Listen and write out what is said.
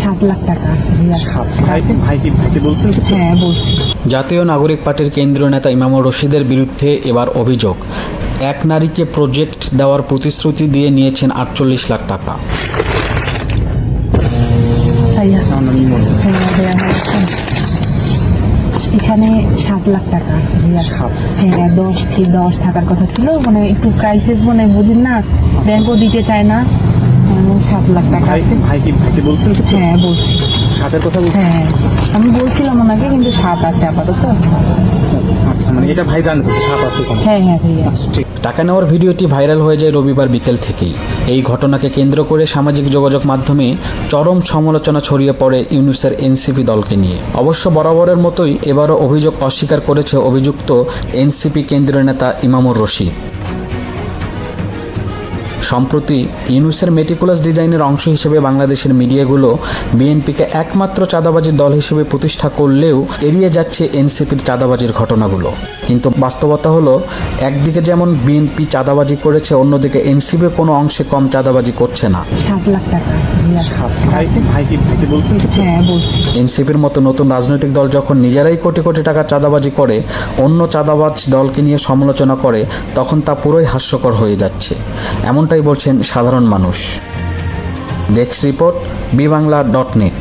7 লাখ টাকা আছে ভাইকে বলছেন কিছু? হ্যাঁ বলছি। জাতীয় নাগরিক পার্টির কেন্দ্রীয় নেতা ইমামুর রশিদের বিরুদ্ধে এবার অভিযোগ, এক নারীকে প্রজেক্ট দেওয়ার প্রতিশ্রুতি দিয়ে নিয়েছেন 48 লাখ টাকা। ভাইয়া ভাইয়া এখানে 7 লাখ টাকা আছে ভাইয়া। হ্যাঁ 10 থাকার কথা ছিল, মানে একটু ক্রাইসিস, মানে বুঝিন না, ব্যাংকও দিতে চায় না। 7 লাখ টাকা আছে। ভাইকে বলছেন কিছু? হ্যাঁ বলছি। সাথের কথা বলছেন? হ্যাঁ আমি বলছিলাম ওনাকে, কিন্তু 7 আছে আপাতত। আচ্ছা, মানে এটা ভাই জানে তো যে 7 আছে কম? হ্যাঁ ভাইয়া। আচ্ছা ঠিক। টাকা নেওয়ার ভিডিওটি ভাইরাল হয়ে যায় রবিবার বিকেল থেকেই। এই ঘটনাকে কেন্দ্র করে সামাজিক যোগাযোগ মাধ্যমে চরম সমালোচনা ছড়িয়ে পড়ে ইউনূসের এনসিপি দলকে নিয়ে। অবশ্য বরাবরের মতোই এবারও অভিযোগ অস্বীকার করেছে অভিযুক্ত এনসিপি কেন্দ্রীয় নেতা ইমামুর রশিদ। সম্প্রতি ইউনূসের মেটিকুলাস ডিজাইনের অংশ হিসেবে বাংলাদেশের মিডিয়াগুলো বিএনপিকে একমাত্র চাঁদাবাজির দল হিসেবে প্রতিষ্ঠা করলেও এড়িয়ে যাচ্ছে এনসিপির চাঁদাবাজির ঘটনাগুলো। কিন্তু বাস্তবতা হলো, একদিকে যেমন বিএনপি চাঁদাবাজি করেছে, অন্যদিকে এনসিপি কোনো অংশে কম চাঁদাবাজি করছে না। 7 লাখ টাকা আছে ভাইয়া। ভাইকে বলছেন কিছু? হ্যাঁ বলছি। এনসিপির মতো নতুন রাজনৈতিক দল যখন নিজেরাই কোটি কোটি টাকা চাঁদাবাজি করে অন্য চাঁদাবাজ দলকে নিয়ে সমালোচনা করে, তখন তা পুরোই হাস্যকর হয়ে যাচ্ছে, এমনটাই বলছেন সাধারণ মানুষ। Desk report, বিবাংলা.net।